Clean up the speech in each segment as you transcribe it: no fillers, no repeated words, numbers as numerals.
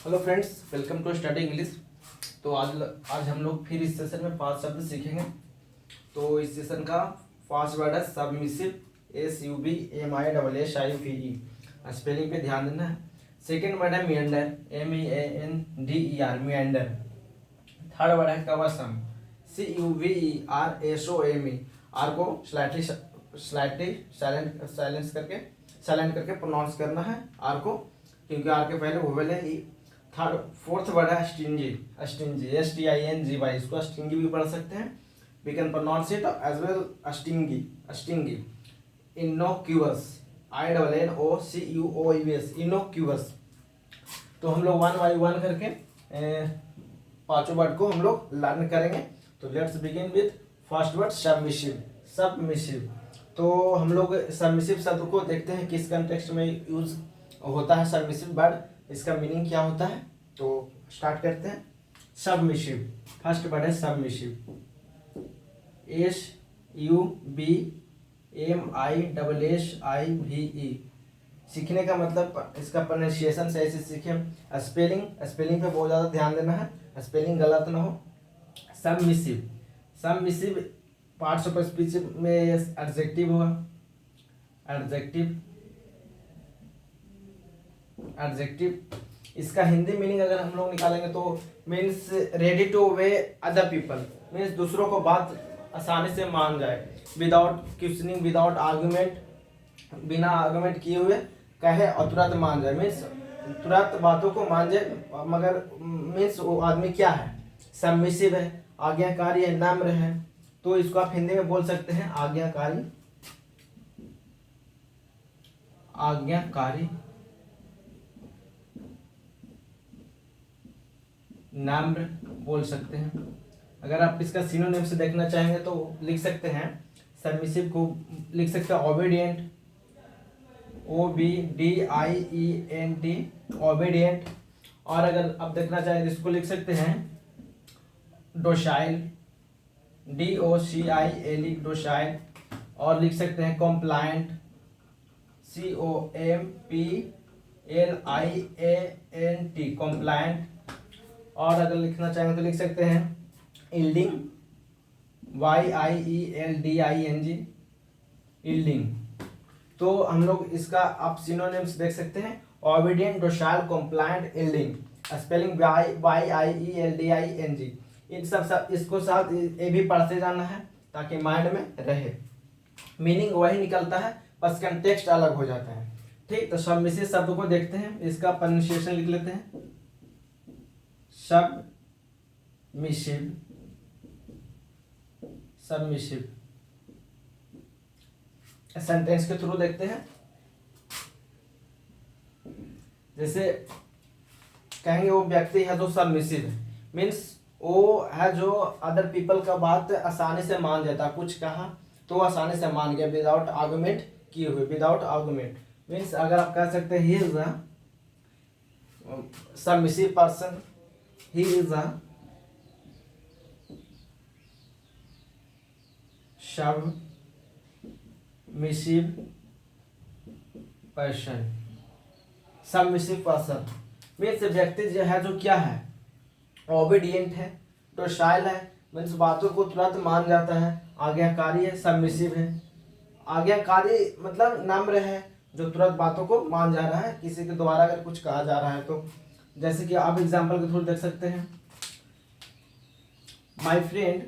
Hello friends, welcome to study English. तो आज हम लोग फिर इस सेशन में 5 शब्द सीखेंगे। तो इस सेशन का फर्स्ट वर्ड है सबमिसिव, SUBMISSIVE। स्पेलिंग पे ध्यान देना है। सेकेंड वर्ड है मिएंडर, MEANDER, मिएंडर। थर्ड वर्ड है कवसम, CUVERSOME। आर को स्लाइटली साइलेंट करके प्रोनाउंस करना है आर को, क्योंकि आर के पहले वोवेल है। थर्ड फोर्थ वर्ड है स्टिंजी, STINGY। इसको स्टिंगी भी पढ़ सकते हैं, we can pronounce it as well stingy. Innocuous, INNOCUOUS, innocuous. तो हम लोग वन बाई वन करके पांचों वर्ड को हम लोग लर्न करेंगे। तो let's begin with first word submissive. तो हम लोग सबमिसिव शब्द को देखते हैं किस कंटेक्स्ट में यूज होता है। सबमिसिव वर्ड, इसका मीनिंग क्या होता है, तो स्टार्ट करते हैं। सबमिसिव, फर्स्ट वर्ड है सबमिसिव, SUBMISSIVE। सीखने का मतलब इसका प्रोनाउंसिएशन सही से सीखें। स्पेलिंग पे बहुत ज़्यादा ध्यान देना है, स्पेलिंग गलत ना हो। सबमिसिव पार्ट्स ऑफ स्पीच में एडजेक्टिव होगा, एडजेक्टिव। इसका हिंदी मीनिंग अगर हम लोग निकालेंगे तो means ready to obey other people, means दूसरों को बात आसानी से मान जाए। विदाउट क्वेश्चनिंग, विदाउट आर्गुमेंट, बिना आर्गुमेंट किए हुए कहे और तुरंत मान जाए, मीन्स तुरंत बातों को मान जाए। मगर मीन्स वो आदमी क्या है, सबमिसिव है, आज्ञाकारी है, नम्र है। तो इसको आप हिंदी में बोल सकते हैं आज्ञाकारी, नम्र बोल सकते हैं। अगर आप इसका सिनोनिम से देखना चाहेंगे तो लिख सकते हैं, सबमिसिव को लिख सकते हैं ओबीडिएंट, OBDIENT, ओबीडिएंट। और अगर आप देखना चाहें तो इसको लिख सकते हैं डोशाइल, DOCILE, डोशाइल। और लिख सकते हैं कॉम्प्लायंट, COMPLIANT, कॉम्प्लायंट। और अगर लिखना चाहेंगे तो लिख सकते हैं यील्डिंग, YIELDING, यील्डिंग। तो हम लोग इसका आप सिनोनिम्स देख सकते हैं, ओबीडिएंट, डोशाइल, कॉम्प्लायंट, यील्डिंग। Spelling YIELDING। इन सब इसको साथ ये भी पढ़ते जाना है ताकि माइंड में रहे। मीनिंग वही निकलता है, बस कंटेक्स्ट अलग हो जाता है। ठीक, तो सबमिसिव शब्द को देखते हैं, इसका प्रोनाउंसिएशन लिख लेते हैं। सबमिसिव सेंटेंस के थ्रू देखते हैं। जैसे कहेंगे वो व्यक्ति है जो सबमिसिव है, मीन्स वो है जो अदर पीपल का बात आसानी से मान जाता है। कुछ कहा तो आसानी से मान गया, विदाउट आर्गुमेंट किए हुए, विदाउट आर्गुमेंट। मीन्स अगर आप कह सकते हैं he is a submissive person, he is a submissive person. Submissive person means व्यक्ति जो है, जो क्या है, ओबीडिएंट है, डोशाइल है, मीन्स बातों को तुरंत मान जाता है, आज्ञाकारी है, सबमिसिव है। आज्ञाकारी मतलब नम्र है, जो तुरंत बातों को मान जा रहा है किसी के द्वारा अगर कुछ कहा जा रहा है तो। जैसे कि आप एग्जांपल के थ्रू देख सकते हैं, my friend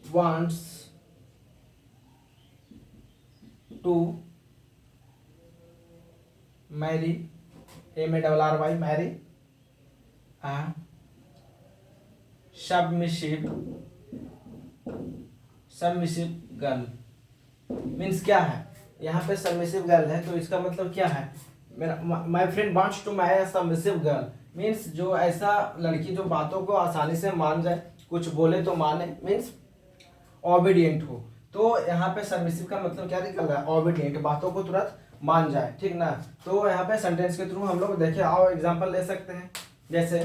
wants to marry, MARRY, marry a submissive girl. Means क्या है, यहाँ पे सबमिसिव गर्ल है तो इसका मतलब क्या है, मेरा my friend wants to marry a submissive girl. Means जो ऐसा लड़की जो बातों को आसानी से मान जाए, कुछ बोले तो माने, मीन्स ओबीडिएंट हो। तो यहाँ पे सबमिसिव का मतलब क्या निकल रहा है, ओबीडिएंट, बातों को तुरंत मान जाए। ठीक ना। तो यहाँ पे सेंटेंस के थ्रू हम लोग देखे, आओ एग्जांपल ले सकते हैं। जैसे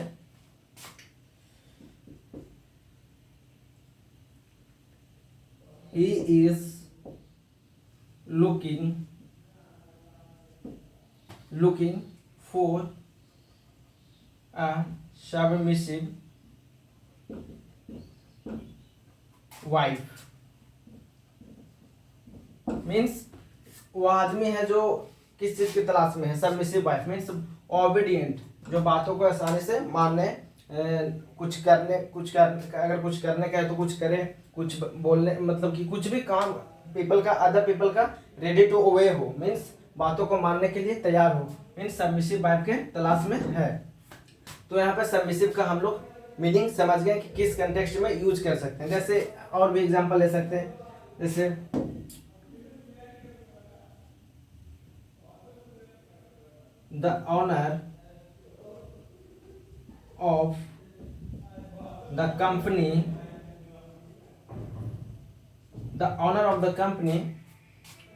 he is looking looking for a submissive wife means वो आदमी है जो किस चीज की तलाश में है, सबमिसिव वाइफ मीन्स ओबीडियंट, जो बातों को आसानी से मानने, कुछ करने अगर कुछ करने का है तो कुछ करे, कुछ बोलने मतलब कि कुछ भी काम पीपल का, अदर पीपल का रेडी टू ओबे हो, मीन्स बातों को मानने के लिए तैयार हो, मीन्स सबमिसिव वाइफ के तलाश में है। तो यहाँ पे सबमिसिव का हम लोग मीनिंग समझ गए कि किस कंटेक्स्ट में यूज कर सकते हैं। जैसे और भी एग्जांपल ले सकते हैं, जैसे the owner of the company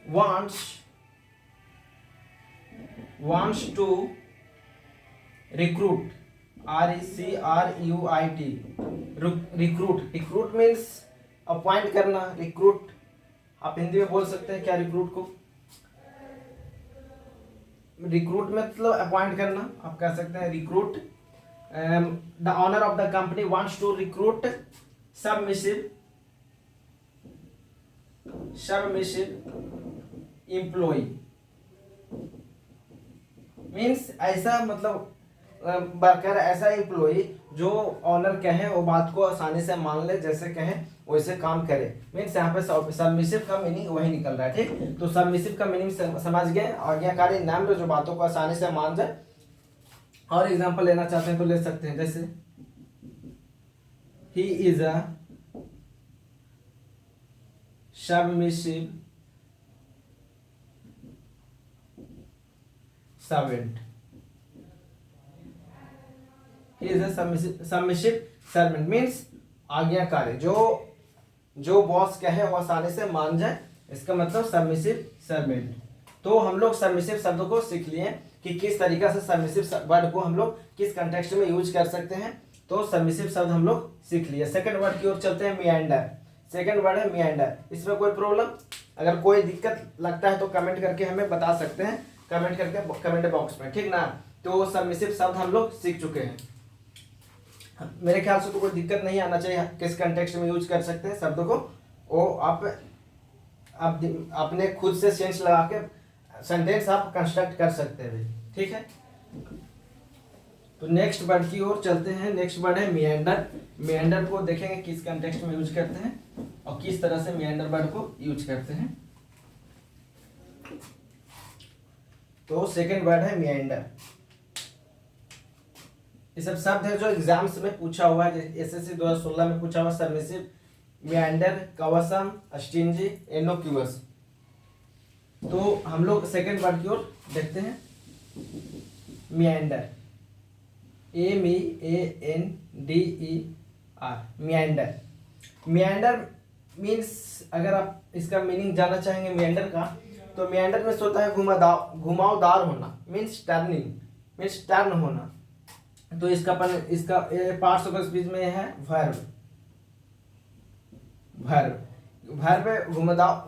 wants to recruit, recruit means appoint करना, रिक्रूट आप हिंदी में बोल सकते हैं क्या रिक्रूट को, रिक्रूट मतलब अपॉइंट करना, आप कह सकते हैं recruit. The owner of the company wants to recruit submissive employ means ऐसा मतलब वर्कर, ऐसा एम्प्लॉय जो ऑनर कहे वो बात को आसानी से मान ले, जैसे कहे वैसे काम करे, मीन्स यहाँ पे सबमिसिव का मीनिंग वही निकल रहा है। ठीक, तो सबमिसिव का मीनिंग समझ गए, आज्ञाकारी नम्र जो बातों को आसानी से मान जाए। और एग्जांपल लेना चाहते हैं तो ले सकते हैं, जैसे he is a submissive servant, he is a submissive servant means आज्ञाकारी, जो बॉस कहे वो आसानी से मान जाए, इसका मतलब सबमिसिव सर्वेंट। तो हम लोग सबमिसिव शब्द को सीख लिए कि किस तरीका से सबमिसिव वर्ड को हम लोग किस कंटेक्स्ट में यूज कर सकते हैं। तो सबमिसिव शब्द हम लोग सीख लिए। सेकंड वर्ड की ओर चलते हैं, मियांडर। सेकंड वर्ड है मियांडर। इसमें कोई प्रॉब्लम, अगर कोई दिक्कत लगता है तो कमेंट करके हमें बता सकते हैं, कमेंट बॉक्स में, ठीक ना। तो सबमिसिव शब्द हम लोग सीख चुके हैं, मेरे ख्याल से तो कोई दिक्कत नहीं आना चाहिए। किस कंटेक्स्ट में यूज कर सकते हैं शब्द को, वो आप अपने खुद से सेंस लगा के सेंटेंस आप कंस्ट्रक्ट कर सकते हैं, ठीक है। तो नेक्स्ट वर्ड की ओर चलते हैं। नेक्स्ट वर्ड है मियांडर। मियांडर को देखेंगे किस कंटेक्स्ट में यूज करते हैं और किस तरह से मियांडर वर्ड को यूज करते हैं। तो सेकंड वर्ड है मियांडर। ये सब शब्द है जो एग्जाम्स में पूछा हुआ है, एसएससी 2016 में पूछा हुआ, सबमिसिव, मियांडर, कवसम, स्टिंजी, इनोक्यूअस। तो हम लोग सेकंड वर्ड की ओर देखते हैं, मियांडर, MEANDER, मियांडर। मियांडर मीन्स, अगर आप इसका मीनिंग जानना चाहेंगे मियांडर का, तो मियांडर में होता है घुमावदार होना, मीन्स टर्निंग, मीन्स टर्न होना। तो इसका पार्ट्स ऑफ स्पीच में है वर्ब।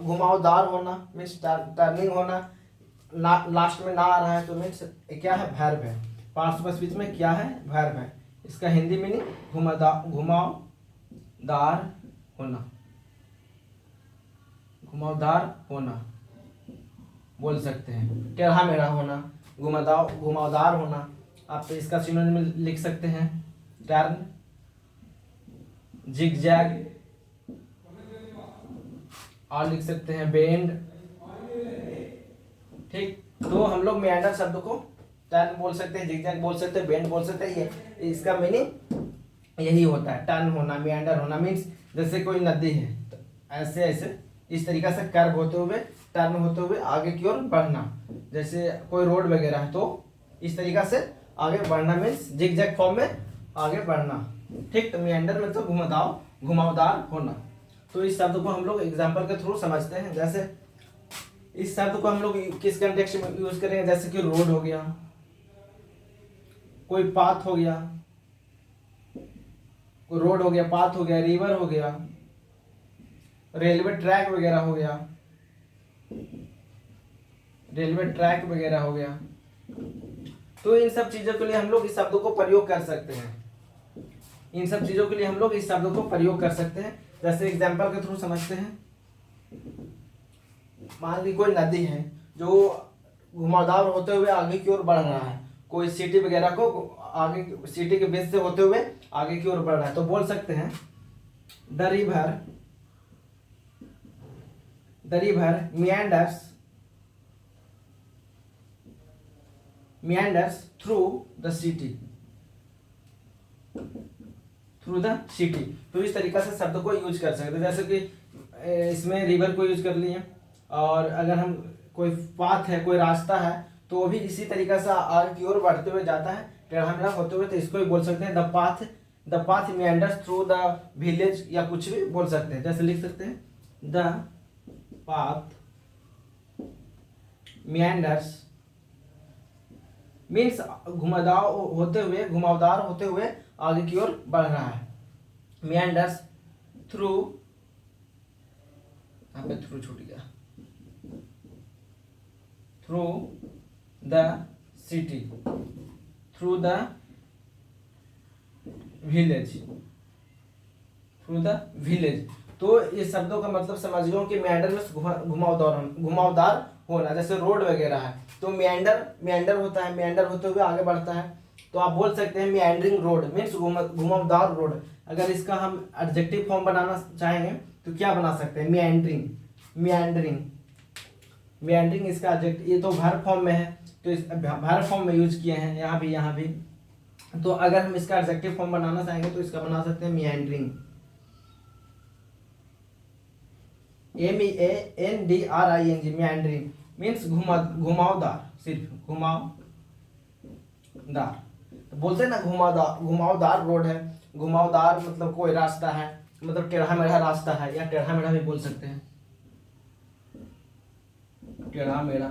घुमावदार होना मीन्स टर्निंग होना, लास्ट में ना आ रहा है तो मीन्स क्या है, वर्ब है। पार्ट्स ऑफ स्पीच में क्या है, वर्ब है। इसका हिंदी मीनिंग घुमावदार होना बोल सकते हैं, टेढ़ा मेढ़ा होना, घुमावदार होना। आप इसका सिनोनिम लिख सकते हैं, टर्न, जिगजैग, और लिख सकते हैं बेंड, ठीक। तो हम लोग मियांडर शब्द को टर्न बोल सकते हैं, जिगजैग बोल सकते हैं, बेंड बोल सकते हैं। ये इसका मीनिंग यही होता है, टर्न होना, मियांडर होना मीन्स जैसे कोई नदी है तो ऐसे इस तरीका से कर्व होते हुए, टर्न होते हुए आगे की ओर बढ़ना। जैसे कोई रोड वगैरह है तो इस तरीका से आगे बढ़ना मीन्स जिगजैग फॉर्म में आगे बढ़ना, ठीक। तो मियांडर में तो घुमावदार होना। तो इस शब्द को हम लोग एग्जाम्पल के थ्रू समझते हैं। जैसे इस शब्द को हम लोग किस कंटेक्स्ट में यूज करेंगे, जैसे कि रोड हो गया, कोई पाथ हो गया, कोई रोड हो गया, पाथ हो गया, रिवर हो गया, रेलवे ट्रैक वगैरह हो गया, तो इन सब चीजों के लिए हम लोग इस शब्दों को प्रयोग कर सकते हैं, इन सब चीजों के लिए हम लोग इस शब्दों को प्रयोग कर सकते हैं। जैसे एग्जाम्पल के थ्रू समझते हैं। मान ली कोई नदी है जो घुमावदार होते हुए आगे की ओर बढ़ रहा है, कोई सिटी वगैरह को आगे, सिटी के बीच से होते हुए आगे की ओर बढ़ रहा है, तो बोल सकते हैं the river meanders through the city, तो इस तरीका से शब्द को यूज कर सकते हैं। जैसे कि इसमें रिवर को यूज कर लिए, और अगर हम कोई पाथ है, कोई रास्ता है, तो वो भी इसी तरीका से आगे की ओर बढ़ते हुए जाता है, टेढ़ा मेढ़ा होते हुए, तो इसको भी बोल सकते हैं the path meanders through the village, या कुछ भी बोल सकते हैं। जैसे लिख सकते हैं द पाथ meanders मीन्स घुमावदार होते हुए आगे की ओर बढ़ रहा है। meanders थ्रू, यहाँ पे थ्रू छूट गया, through the city, through the village, तो इस शब्दों का मतलब समझ लो कि meander में घुमावदार होना। जैसे रोड वगैरह है तो meander होता है, meander होते हुए आगे बढ़ता है, तो आप बोल सकते हैं meandering रोड मीन्स घुमावदार रोड। अगर इसका हम एडजेक्टिव फॉर्म बनाना चाहेंगे तो क्या बना सकते हैं, meandering इसका एडजेक्टिव, ये तो वर्ब फॉर्म में है, तो इस वर्ब फॉर्म में यूज किए हैं यहाँ भी। तो अगर हम इसका एडजेक्टिव फॉर्म बनाना चाहेंगे तो इसका बना सकते हैं meandering, meandering मीन्स घुमावदार, सिर्फ घुमावदार। तो बोलते हैं ना घुमावदार रोड है, घुमावदार मतलब कोई रास्ता है, मतलब टेढ़ा मेढ़ा रास्ता है, या टेढ़ा मेढ़ा भी बोल सकते हैं, टेढ़ा मेढ़ा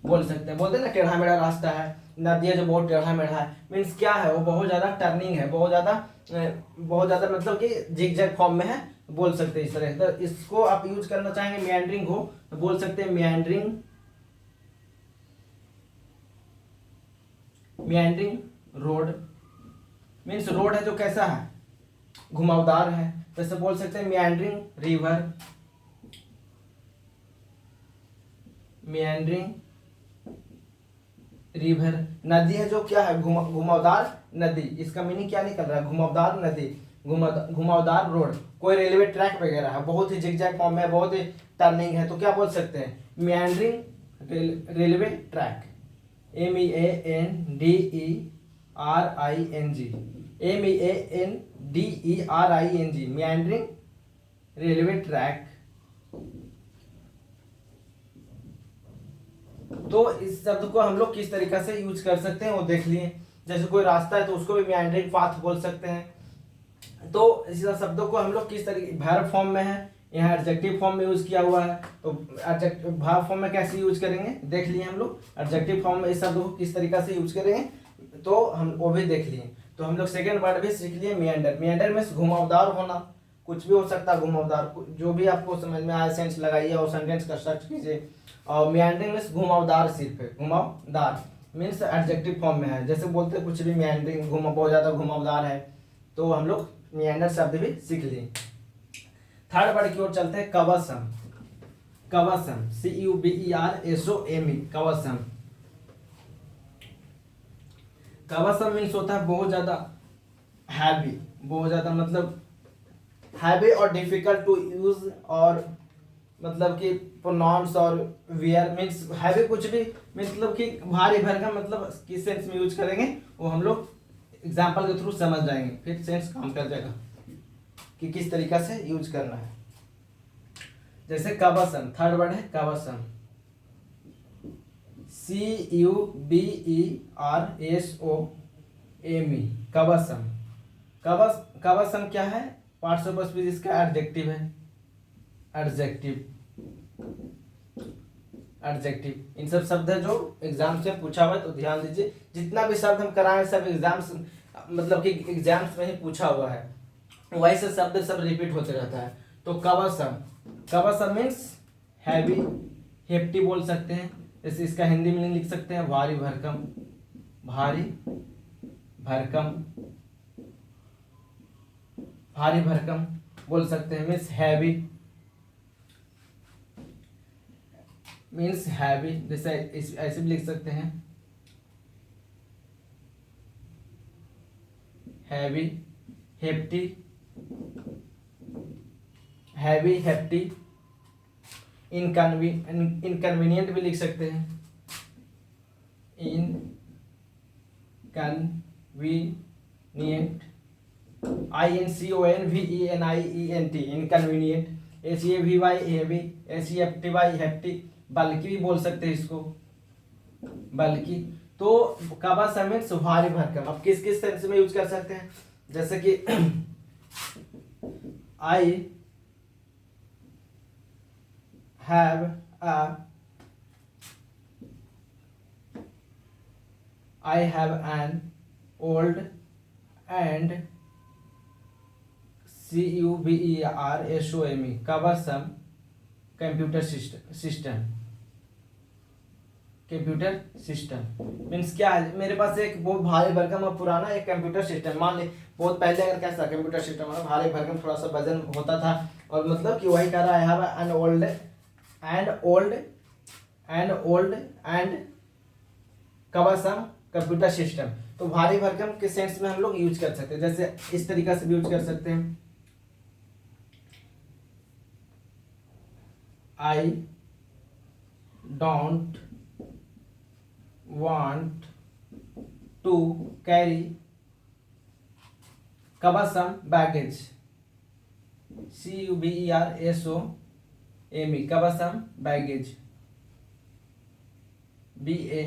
बोल सकते हैं। बोलते हैं ना टेढ़ा मेढ़ा रास्ता है, नदी है जो बहुत टेढ़ा मेढ़ा है, मीन्स क्या है, वो बहुत ज्यादा टर्निंग है, बहुत ज्यादा मतलब कि जिगजैग फॉर्म में है, बोल सकते हैं इस तरह। तो इसको आप यूज करना चाहेंगे meandering हो तो बोल सकते हैं meandering रोड मीन्स रोड है जो कैसा है, घुमावदार है। जैसे बोल सकते हैं meandering रिवर, नदी है जो क्या है, घुमावदार नदी। इसका मीनिंग क्या निकल रहा है, घुमावदार नदी, घुमावदार रोड। कोई रेलवे ट्रैक वगैरह है, बहुत ही जिगजैग फॉर्म में, बहुत ही टर्निंग है, तो क्या बोल सकते हैं, meandering railway track, meandering meandering railway track. तो इस शब्द को हम लोग किस तरीका से यूज कर सकते हैं वो देख लिए। जैसे कोई रास्ता है तो उसको भी meandering पाथ बोल सकते हैं। तो इस शब्दों को हम लोग किस तरीके, वर्ब फॉर्म में है, यहाँ एडजेक्टिव फॉर्म में यूज किया हुआ है, तो एडजेक्टिव वर्ब फॉर्म में कैसे यूज करेंगे देख लिए हम लोग। एडजेक्टिव फॉर्म में इस शब्द को किस तरीका से यूज करेंगे तो हम वो भी देख लिए। तो हम लोग सेकंड वर्ड भी सीख लिए meander में घुमावदार होना, कुछ भी हो सकता है घुमावदार, जो भी आपको समझ में आए सेंस लगाइए और सेंटेंस कंस्ट्रक्ट कीजिए। और meandering में घुमावदार, सिर्फ घुमावदार मीन्स एडजेक्टिव फॉर्म में है। जैसे बोलते कुछ भी meandering बहुत ज्यादा घुमावदार है, तो हम लोग meander शब्द भी सीख लिए। थर्ड वर्ड की ओर चलते हैं, कवसम। कवसम CUBERSOME, कवसम। कवसम मीन्स होता है बहुत ज्यादा हैवी, बहुत ज्यादा मतलब हैवी और डिफिकल्ट टू यूज, और मतलब कि प्रोनाउंस और वेयर मीन्स हैवी कुछ भी मतलब कि भारी भरकम, मतलब किस सेंस में यूज करेंगे वो हम लोग एग्जाम्पल के थ्रू समझ जाएंगे, फिर सेंस काम कर जाएगा कि किस तरीका से यूज करना है। जैसे कवसम, थर्ड वर्ड है कवसम, CUBERSOME, कवसम। कवसम क्या है, पार्ट्स ऑफ स्पीच इसका एडजेक्टिव है, एडजेक्टिव। इन सब शब्द है जो एग्जाम से पूछा हुआ है, तो ध्यान दीजिए जितना भी शब्द हम कराएं सब एग्जाम्स मतलब कि एग्जाम्स में ही पूछा हुआ है, वही से शब्द सब रिपीट होते रहता है। तो कवसम, कवसम मीन्स हैवी, हेफ्टी बोल सकते हैं, जैसे इसका हिंदी मीनिंग लिख सकते हैं भारी भरकम, भारी भरकम, भारी भरकम बोल सकते हैं। मीन्स हैवी, मीन्स हैवी, जैसे ऐसे भी लिख सकते हैं हैवी, हेप्टी, हैवी हेप्टी, इनकन्वीनियंट भी लिख सकते हैं, inconvenient, INCONVENIENT, inconvenient, HAVY heavy, HEFTY हेप्टी, बल्कि भी बोल सकते हैं इसको, बल्कि। तो कबा मीन्स भारी भरकम। अब किस किस सेंस में यूज कर सकते हैं, जैसे कि I have an old and CUBERSOME cumbersome computer system, computer system means क्या है, मेरे पास एक बहुत भारी भरकम और पुराना एक कंप्यूटर सिस्टम, मान ले बहुत पहले अगर कैसा कंप्यूटर सिस्टम भारी भरकम थोड़ा सा वजन होता था, और मतलब कि वही कह रहा है have an old and cumbersome computer system. तो भारी भरकम के सेंस में हम लोग यूज कर सकते हैं, जैसे इस तरीका से भी यूज कर सकते हैं, I don't want to carry cumbersome baggage, CUBERSOME cumbersome baggage, BAGGE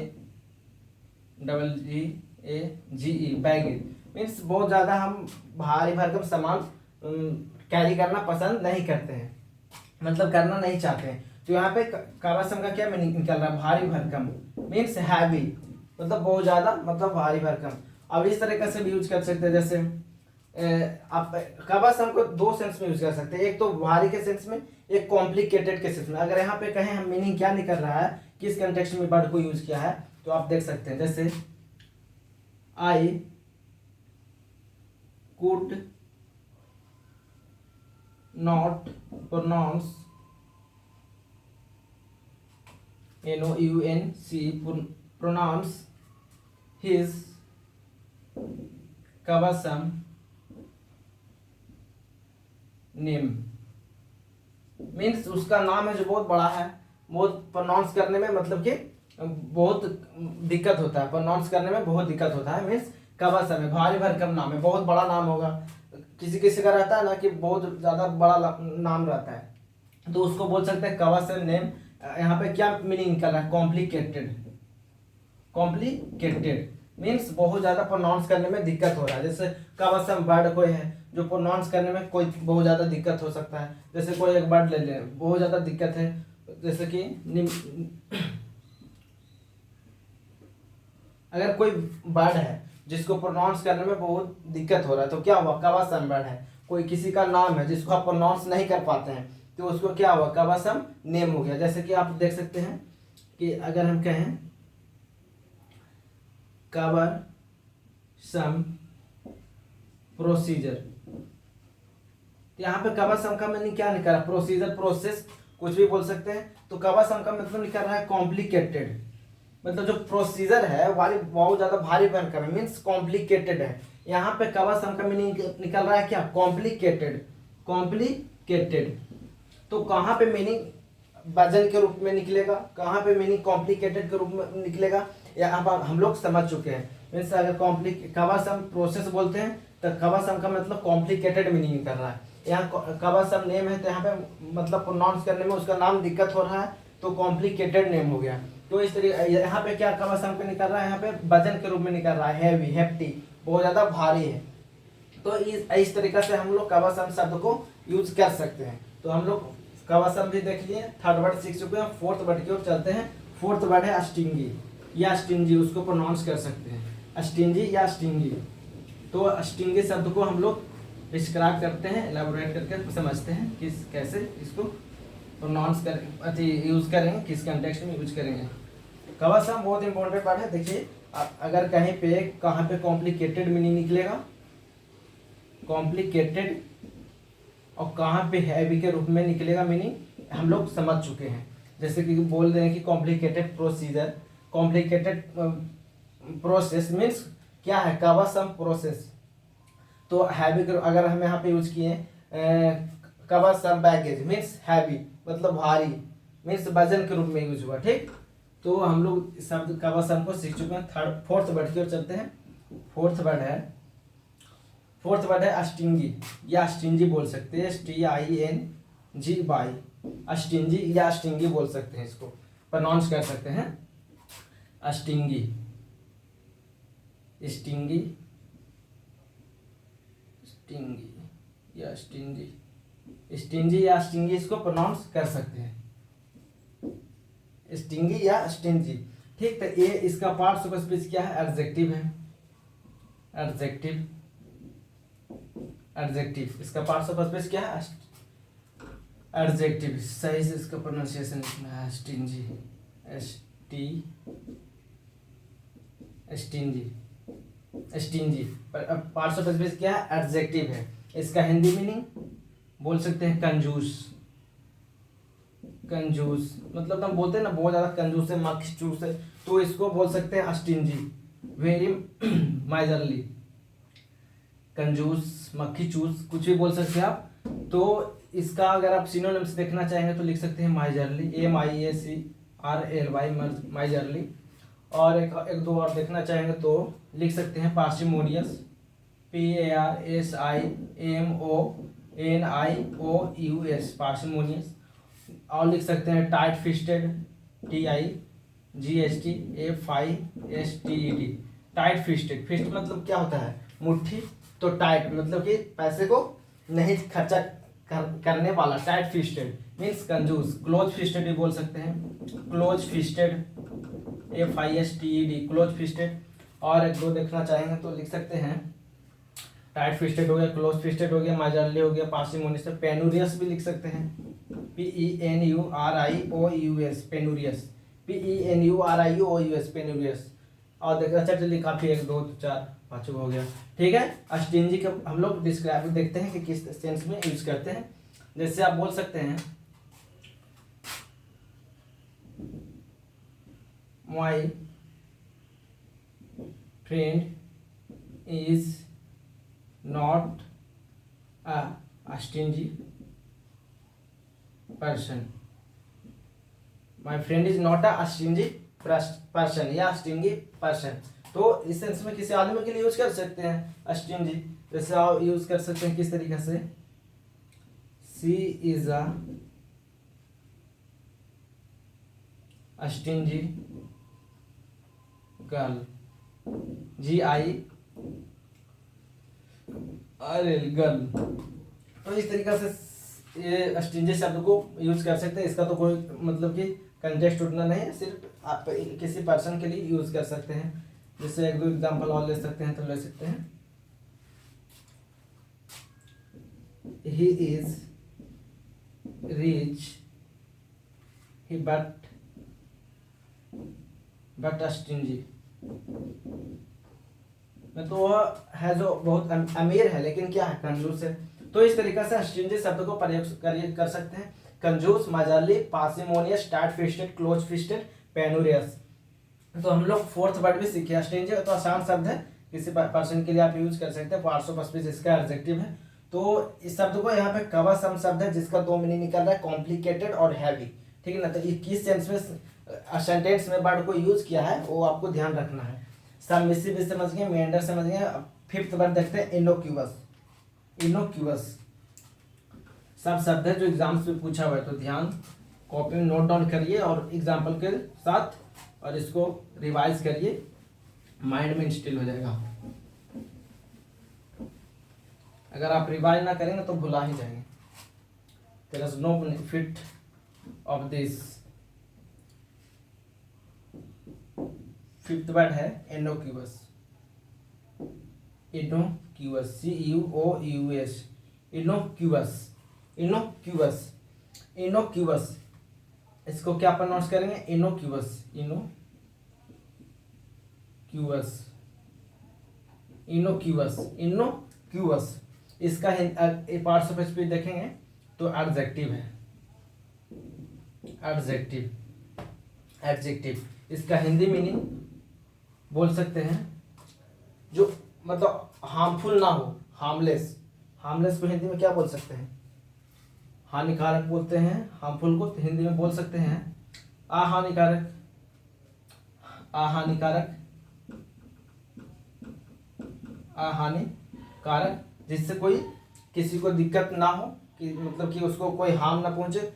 baggage means बहुत ज़्यादा हम भारी भरकम सामान कैरी करना पसंद नहीं करते हैं, मतलब करना नहीं चाहते हैं। तो यहाँ पे कबरसम का क्या मीनिंग निकल रहा है, भारी भरकम मीन्स हैवी, मतलब बहुत ज़्यादा, मतलब भारी भरकम। अब इस तरीके से भी यूज कर सकते हैं, जैसे आप कबरसम को दो सेंस में यूज कर सकते हैं, एक तो भारी के सेंस में, एक कॉम्प्लिकेटेड के सेंस में। अगर यहाँ पे कहें हम मीनिंग क्या निकल रहा है, किस कंटेक्स्ट में वर्ड को यूज किया है, तो आप देख सकते हैं, जैसे I could not pronounce pronounce his cumbersome name means उसका नाम है जो बहुत बड़ा है, बहुत प्रोनाउंस करने में मतलब कि बहुत दिक्कत होता है, प्रोनाउंस करने में बहुत दिक्कत होता है। मीन्स कबरसम है, भारी भरकम नाम है, बहुत बड़ा नाम होगा, किसी किसी का रहता है ना कि बहुत ज़्यादा बड़ा नाम रहता है, तो उसको बोल सकते हैं कबरसम नेम। यहाँ पे क्या मीनिंग निकल रहा है, कॉम्प्लिकेटेड, कॉम्प्लिकेटेड मीन्स बहुत ज़्यादा प्रोनाउंस करने में दिक्कत हो रहा है। जैसे कबरसम वर्ड कोई है जो प्रोनाउंस करने में कोई बहुत ज़्यादा दिक्कत हो सकता है, जैसे कोई एक वर्ड ले लें बहुत ज़्यादा दिक्कत है, जैसे कि अगर कोई वर्ड है जिसको प्रोनाउंस करने में बहुत दिक्कत हो रहा है, तो क्या हुआ, कबरसम वर्ड है। कोई किसी का नाम है जिसको आप प्रोनाउंस नहीं कर पाते हैं, तो उसको क्या हुआ, कबरसम नेम हो गया। जैसे कि आप देख सकते हैं कि अगर हम कहें कबरसम प्रोसीजर, तो यहाँ पे कबरसम का मीनिंग क्या निकल रहा है, प्रोसीजर, प्रोसेस, कुछ भी बोल सकते हैं। तो कबरसम का मतलब निकल रहा है कॉम्प्लिकेटेड, मतलब जो प्रोसीजर है वाली बहुत ज्यादा भारी भरकम है, मीन्स कॉम्प्लिकेटेड है। यहाँ पे कबरसम का मीनिंग निकल रहा है क्या, कॉम्प्लिकेटेड, कॉम्प्लिकेटेड। तो कहाँ पे मीनिंग वजन के रूप में निकलेगा, कहाँ पे मीनिंग कॉम्प्लिकेटेड के रूप में निकलेगा, यहाँ पर हम लोग समझ चुके हैं। मीन्स अगर कबरसम प्रोसेस बोलते हैं तो कबरसम का मतलब कॉम्प्लिकेटेड मीनिंग निकल रहा है। यहाँ कबरसम नेम है तो यहाँ पे मतलब प्रोनाउंस करने में उसका नाम दिक्कत हो रहा है, तो कॉम्प्लिकेटेड नेम हो गया। तो इस तरीके यहाँ पे क्या कबरसम पे निकल रहा है, यहाँ पे वजन के रूप में निकल रहा है, हैवी, हेप्टी, बहुत ज़्यादा भारी है। तो इस तरीके से हम लोग कबरसम शब्द को यूज कर सकते हैं। तो हम लोग कबरसम भी देख लिए, थर्ड वर्ड सीख चुके हैं, फोर्थ वर्ड की ओर चलते हैं। फोर्थ वर्ड है स्टिंगी या स्टिंजी, उसको प्रोनाउंस कर सकते हैं स्टिंजी या स्टिंगी। तो स्टिंगी शब्द को हम लोग डिस्क्राइब करते हैं, एलाबोरेट करके समझते हैं किस कैसे इसको प्रोनाउंस कर यूज करेंगे, किस कंटेक्स्ट में यूज करेंगे। कवसम बहुत इंपॉर्टेंट पार्ट है। देखिए अगर कहीं पे कहाँ पे कॉम्प्लिकेटेड मीनिंग निकलेगा, कॉम्प्लिकेटेड, और कहाँ पे हैवी के रूप में निकलेगा मीनिंग हम लोग समझ चुके हैं। जैसे कि बोल रहे हैं कि complicated procedure, complicated process means क्या है, कवसम प्रोसेस। तो हैवी अगर हम यहाँ पे यूज किए कवसम बैगेज मीन्स हैवी मतलब भारी, मीन्स वजन के रूप में यूज हुआ। ठीक, तो हम लोग शब्द कवसम को सीख चुके हैं। फोर्थ वर्ड की ओर चलते हैं। फोर्थ वर्ड है अस्टिंगी या अस्टिंजी बोल सकते हैं, STINGY, अस्टिंजी या अस्टिंगी बोल सकते हैं, इसको प्रोनाउंस कर सकते हैं अस्टिंगी, स्टिंगी, स्टिंगी या स्टिंजी, स्टिंजी या स्टिंगी इसको प्रोनाउंस कर सकते हैं, स्टिंगी या स्टिंजी। ठीक, तो ये इसका पार्ट्स ऑफ स्पीच क्या है, एडजेक्टिव है, एडजेक्टिव, एडजेक्टिव इसका पार्ट्स ऑफ स्पीच क्या है, एडजेक्टिव। सही से इसका प्रोनाउंसिएशन लिखना है stingy, stingy, stingy. Parts of speech क्या है, एडजेक्टिव है। इसका हिंदी मीनिंग बोल सकते हैं कंजूस, कंजूस मतलब हम बोलते हैं ना बहुत ज्यादा कंजूस है, मखचूस है, तो इसको बोल सकते हैं स्टिंजी, वेरी माइजरली, कंजूस, मक्खी चूस, कुछ भी बोल सकते हैं आप। तो इसका अगर आप सिनोनिम्स देखना चाहेंगे तो लिख सकते हैं माइजरली, MIACRLY, माइजरली। और एक दो और देखना चाहेंगे तो लिख सकते हैं पार्सिमोनियस, PARSIMONIOUS, पार्सिमोनियस। और लिख सकते हैं tight fisted, TIGSTFISTED, tight fisted. Fist मतलब क्या होता है, मुट्ठी, तो टाइट मतलब कि पैसे को नहीं खर्चा करने वाला, टाइट फिस्टेड मीन्स कंजूस। क्लोज फिस्टेड भी बोल सकते हैं, close fisted, FISTED, close fisted. और एक दो देखना चाहेंगे तो लिख सकते हैं टाइट फिस्टेड हो गया, क्लोज फिस्टेड हो गया, माइजरली हो गया, पार्सिमोनियस, पेनूरियस भी लिख सकते हैं, PENURIOUS, पेनूरियस, PENURIOUS, पेनूरियस। और देखना चलिए काफी, 1 2 4 5 हो गया। ठीक है, स्टिंजी का हम लोग डिस्क्राइब देखते हैं कि किस सेंस में यूज करते हैं। जैसे आप बोल सकते हैं my friend is not a stingy person, my friend is not a stingy person या स्टिंगी पर्सन। तो इस सेंस में किसी आदमी के लिए यूज कर सकते हैं स्टिंजी। जैसे आप यूज कर सकते हैं किस तरीके से, she is a stingy girl, GI अरे गर्ल। तो इस तरीके से ये स्टिंजी शब्द को यूज कर सकते हैं। इसका तो कोई मतलब कि कंटेक्स्ट उतना नहीं है, सिर्फ आप किसी पर्सन के लिए यूज कर सकते हैं। जैसे 1 2 एग्जांपल और ले सकते हैं तो ले सकते हैं, he is rich, he but stingy, मैं तो वह है जो बहुत अमीर है लेकिन क्या है, कंजूस है। तो इस तरीके से स्टिंजी शब्द को प्रयोग कर सकते हैं, कंजूस, miserly, parsimonious, tight fisted, close fisted, penurious. तो हम लोग फोर्थ वर्ड भी सीखे। स्टिंजी तो आसान शब्द है, किसी पर्सन के लिए आप यूज कर सकते हैं। पार्ट्स ऑफ स्पीच इसका एडजेक्टिव है। तो इस शब्द को यहाँ पे कवसम शब्द है जिसका 2 मीनिंग निकल रहा है, कॉम्प्लिकेटेड और हैवी। ठीक है ना, तो किस सेंस में सेंटेंस में वर्ड को यूज किया है वो आपको ध्यान रखना है। सबमिसिव भी समझ गए, मेंडर समझ गए। फिफ्थ वर्ड देखते हैं इनोक्यूअस, इनोक्यूअस सब शब्द है जो एग्जाम्स में पूछा हुआ है, तो ध्यान कॉपी में नोट डाउन करिए और एग्जाम्पल के साथ, और इसको रिवाइज करिए, माइंड में इंस्टिल हो जाएगा। अगर आप रिवाइज ना करेंगे तो भुला ही जाएंगे। There is no benefit of this. Fifth word है innocuous, innocuous, CUOUS, innocuous, innocuous, innocuous. इसको क्या प्रोनाउंस करेंगे, innocuous, innocuous. Innocuous, innocuous, innocuous. इसका पार्ट्स ऑफ स्पीच देखेंगे तो एडजेक्टिव है, एडजेक्टिव, एडजेक्टिव। इसका हिंदी मीनिंग बोल सकते हैं जो मतलब हार्मफुल ना हो, हार्मलेस। हार्मलेस को हिंदी में क्या बोल सकते हैं? हानिकारक बोलते हैं। हार्मफुल को हिंदी में बोल सकते हैं अहानिकारक, अहानिकारक, अहानिकारक, जिससे कोई किसी को दिक्कत ना हो, कि मतलब कि उसको कोई हार्म ना पहुंचे।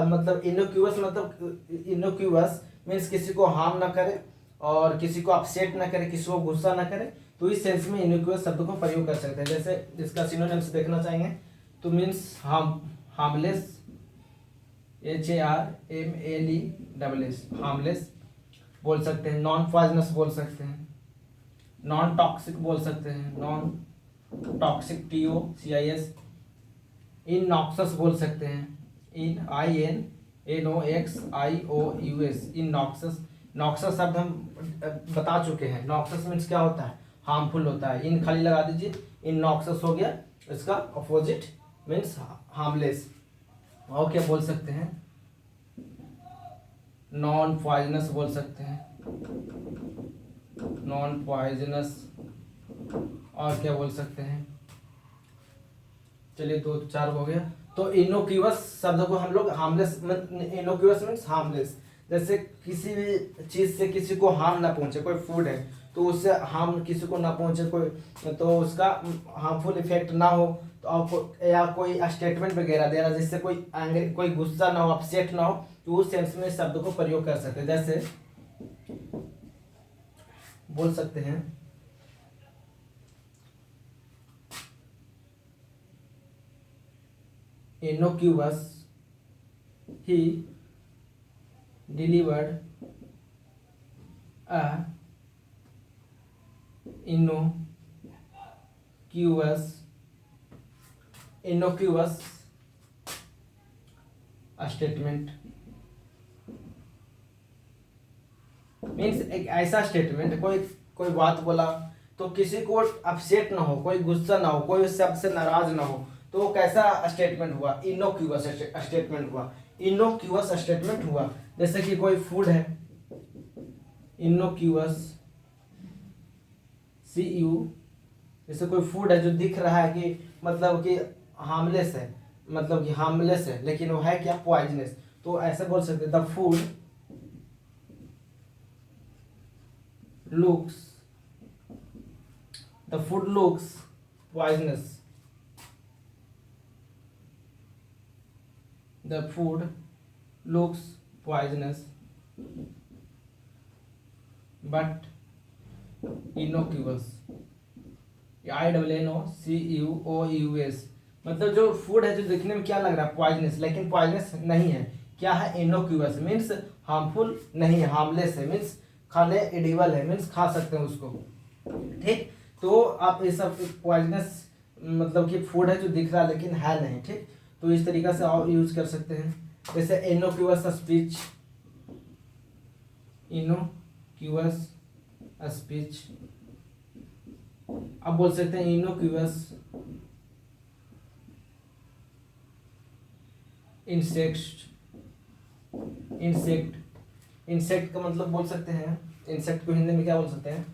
मतलब इनोक्यूअस, मतलब इनोक्यूअस मीन्स किसी को हार्म ना करे और किसी को अपसेट ना करे, किसी को गुस्सा ना करे। तो इस सेंस में इनोक्यूअस शब्द को प्रयोग कर सकते हैं। जैसे इसका सिनोनिम्स देखना चाहेंगे तो मीन्स हार्मलेस, HARMLESS, हार्मलेस बोल सकते हैं। नॉन पॉइजनस बोल सकते हैं, नॉन टॉक्सिक बोल सकते हैं, नॉन टॉक्सिक, TOCIS। इनऑक्सस बोल सकते हैं, INNOXIOUS, इनऑक्सस। नॉक्सस शब्द हम बता चुके हैं। नॉक्सस मीन्स क्या होता है? हार्मफुल होता है। इन खाली लगा दीजिए, इनऑक्सस हो गया। इसका अपोजिट मीन्स हार्मलेस। और क्या बोल सकते हैं? नॉन पॉइजनस बोल सकते हैं, नॉन पॉइजनस। और क्या बोल सकते हैं? चलिए 2-4 हो गया। तो इनोक्यूअस शब्द को हम लोग हार्मलेस, इनोक्यूअस मीन्स हार्मलेस। जैसे किसी भी चीज से किसी को हार्म ना पहुंचे। कोई फूड है तो उससे हार्म किसी को ना पहुंचे, कोई तो उसका हार्मफुल इफेक्ट ना हो। तो आपको या कोई स्टेटमेंट वगैरह देना जिससे कोई एंग्री, कोई गुस्सा ना हो, अपसेट ना हो, तो उस सेंस में इस शब्द को प्रयोग कर सकते हैं। जैसे बोल सकते हैं innocuous, he delivered a innocuous statement. Means एक ऐसा स्टेटमेंट, कोई बात बोला तो किसी को अपसेट ना हो, कोई गुस्सा ना हो, कोई उस शब्द से नाराज ना हो, तो वो कैसा स्टेटमेंट हुआ? इनोक्यूअस स्टेटमेंट हुआ, इनोक्यूअस स्टेटमेंट हुआ। जैसे कि कोई फूड है, इनोक्यूअस, CU। जैसे कोई फूड है जो दिख रहा है कि मतलब कि हार्मलेस है, मतलब कि हार्मलेस है, लेकिन वो है क्या? पॉइजनस। तो ऐसे बोल सकते हैं the food looks, the food looks poisonous, the food looks poisonous but innocuous, INNOCUOUS। मतलब जो फूड है जो दिखने में क्या लग रहा है? पॉइजनस, लेकिन पॉइजनस नहीं है। क्या है? इनोक्यूअस मीन्स हार्मफुल नहीं है, हार्मलेस है, मीन्स खाने एडिबल है, मीन्स खा सकते हैं उसको। ठीक, तो आप ये सब पॉइजनस मतलब कि फूड है जो दिख रहा है लेकिन है नहीं। ठीक, तो इस तरीका से आप यूज कर सकते हैं। जैसे इनोक्यूअस स्पीच, इनोक्यूअस स्पीच। अब बोल सकते हैं इनोक्यूअस इंसेक्ट, इंसेक्ट। इंसेक्ट का मतलब बोल सकते हैं, इंसेक्ट को हिंदी में क्या बोल सकते हैं?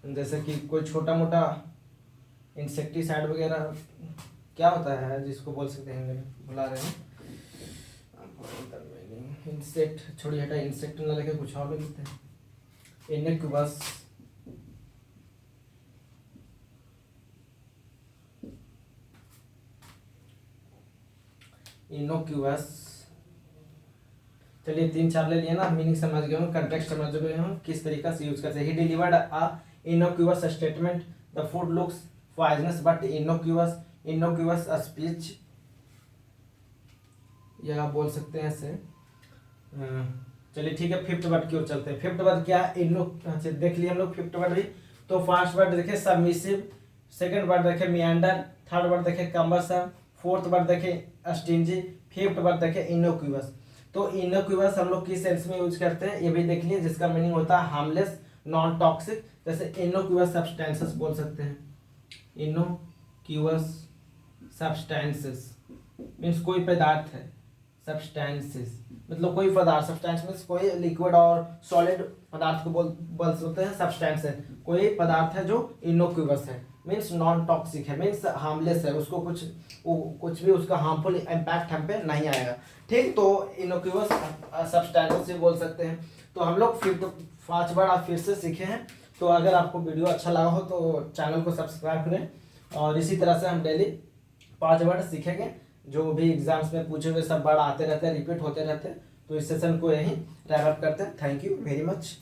जैसे कि कोई छोटा मोटा इंसेक्टिसाइड वगैरह क्या होता है जिसको बोल सकते हैं हिंदी में? बुला रहे हैं इंसेक्ट, छोड़ी हटा, इंसेक्ट ना लेके कुछ और लिखते हैं। Innocuous, innocuous. चलिए 3-4 ले लिए ना, मीनिंग समझ गए हम, कंटेक्स्ट समझ गए हम, किस तरीका से यूज करते हैं। He delivered a innocuous statement, the food looks poisonous but innocuous, innocuous speech. या आप बोल सकते हैं ऐसे। चलिए ठीक है, फिफ्थ वर्ड की ओर चलते हैं। फिफ्थ वर्ड क्या है? अच्छा देख लिए हम लोग फिफ्थ वर्ड भी। तो फर्स्ट वर्ड देखे सबमिसिव, सेकंड वर्ड देखे मियांडर, थर्ड वर्ड देखे कम्बरसम, फोर्थ वर्ड देखे स्टिंजी, फिफ्थ वर्ड देखे इनोक्यूअस। तो इनोक्यूअस हम लोग किस सेंस में यूज करते हैं ये भी देख लिए, जिसका मीनिंग होता है हार्मलेस, नॉन टॉक्सिक, जैसे इनोक्यूअस सब्सटेंसेस बोल सकते हैं, इनोक्यूअस सब्सटेंसेस मीन्स कोई पदार्थ है, सब्सटेंसेस मतलब कोई पदार्थ, सब्सटेंस मीन्स कोई लिक्विड और सॉलिड पदार्थ को बोल सकते हैं सब्सटेंस है, कोई पदार्थ है जो इनोक्यूअस है मीन्स नॉन टॉक्सिक है, मीन्स हार्मलेस है, उसको कुछ भी उसका हार्मफुल इम्पैक्ट हम पे नहीं आएगा, ठीक। तो इनोक्यूअस सब्सटेंसेस भी बोल सकते हैं। तो हम लोग फिर 5 वर्ड आप फिर से सीखे हैं। तो अगर आपको वीडियो अच्छा लगा हो तो चैनल को सब्सक्राइब करें, और इसी तरह से हम डेली 5 वर्ड सीखेंगे। जो भी एग्जाम्स में पूछे हुए सब वर्ड आते रहते हैं, रिपीट होते रहते हैं। तो इस सेशन को यहीं रैप अप करते हैं। Thank you very much.